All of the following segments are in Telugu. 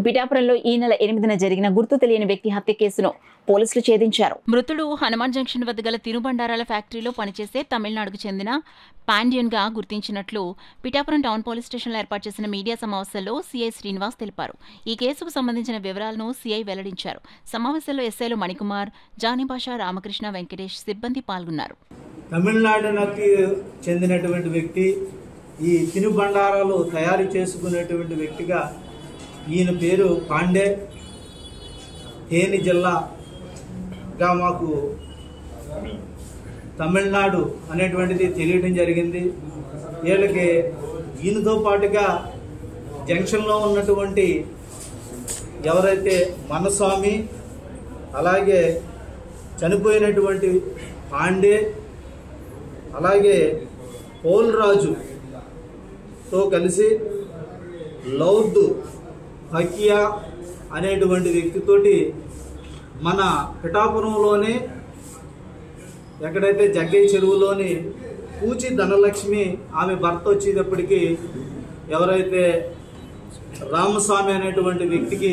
పిఠాపురంలో ఈ నెల 8న జరిగిన గుర్తు తెలియని వ్యక్తి హత్య కేసును పోలీసులు ఛేదించారు. మృతుడు హనుమాన్ జంక్షన్ వద్ద గల తినుబండారాల ఫ్యాక్టరీలో పనిచేసే తమిళనాడుకు చెందిన పాండ్యన్ గా గుర్తించినట్లు పిఠాపురం టౌన్ పోలీస్ స్టేషన్లో ఏర్పాటు చేసిన మీడియా సమావేశంలో సీఐ శ్రీనివాస్ తెలిపారు. ఈ కేసుకు సంబంధించిన వివరాలను సీఐ వెల్లడించారు. సమావేశంలో ఎస్ఐలు మణికుమార్, జానీభాష, రామకృష్ణ, వెంకటేష్ సిబ్బంది పాల్గొన్నారు. తమిళనాడుకి చెందినటువంటి వ్యక్తి, ఈ తినుబండారాలు తయారు చేసుకునేటువంటి వ్యక్తిగా ఈయన పేరు పాండే. తేని జిల్లాగా మాకు తమిళనాడు అనేటువంటిది తెలియడం జరిగింది. వీళ్ళకి ఈయనతో పాటుగా జంక్షన్లో ఉన్నటువంటి ఎవరైతే మనస్వామి, అలాగే చనిపోయినటువంటి పాండే, అలాగే పోల్రాజుతో కలిసి లౌద్ హకియా అనేటువంటి వ్యక్తితోటి మన పిఠాపురంలోనే ఎక్కడైతే జగ్గయ్య చెరువులోని పూచి ధనలక్ష్మి ఆమె భర్త వచ్చేటప్పటికి ఎవరైతే రామస్వామి అనేటువంటి వ్యక్తికి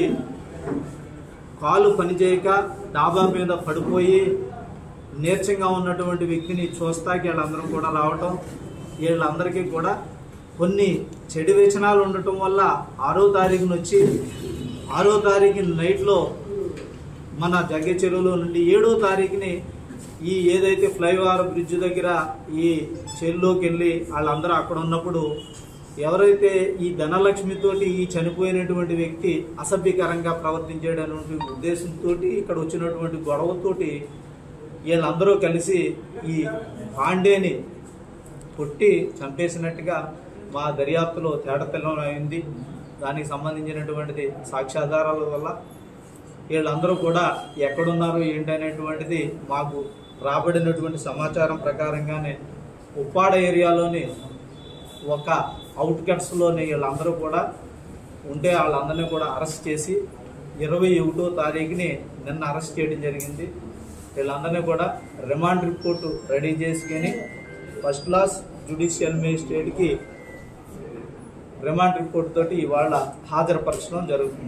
కాలు పనిచేయక డాబా మీద పడిపోయి నీరసంగా ఉన్నటువంటి వ్యక్తిని చూస్తాకి వీళ్ళందరూ కూడా రావటం, వీళ్ళందరికీ కూడా కొన్ని చెడు వ్యసనాలు ఉండటం వల్ల 6వ తారీఖున వచ్చి 6వ తారీఖు నైట్లో మన జగ్గయ్య చెరువులో నుండి 7వ తారీఖుని ఈ ఏదైతే ఫ్లైఓవర్ బ్రిడ్జ్ దగ్గర ఈ చెరువులోకి వెళ్ళి వాళ్ళందరూ అక్కడ ఉన్నప్పుడు ఎవరైతే ఈ ధనలక్ష్మితోటి ఈ చనిపోయినటువంటి వ్యక్తి అసభ్యకరంగా ప్రవర్తించేటటువంటి ఉద్దేశంతో ఇక్కడ వచ్చినటువంటి గొడవతోటి వీళ్ళందరూ కలిసి ఈ పాండేని కొట్టి చంపేసినట్టుగా మా దర్యాప్తులో తేటతెల్లం అయింది. దానికి సంబంధించినటువంటిది సాక్ష్యాధారాల వల్ల వీళ్ళందరూ కూడా ఎక్కడున్నారు ఏంటనేటువంటిది మాకు రాబడినటువంటి సమాచారం ప్రకారంగానే ఉప్పాడ ఏరియాలోని ఒక అవుట్కట్స్లోని వీళ్ళందరూ కూడా ఉంటే వాళ్ళందరినీ కూడా అరెస్ట్ చేసి 21వ తారీఖుని నిన్న అరెస్ట్ చేయడం జరిగింది. వీళ్ళందరినీ కూడా రిమాండ్ రిపోర్టు రెడీ చేసుకొని ఫస్ట్ క్లాస్ జ్యుడిషియల్ మేజిస్ట్రేట్కి రిమాండ్ రిపోర్ట్ తోటి ఇవాళ హాజరుపరచడం జరుగుతుంది.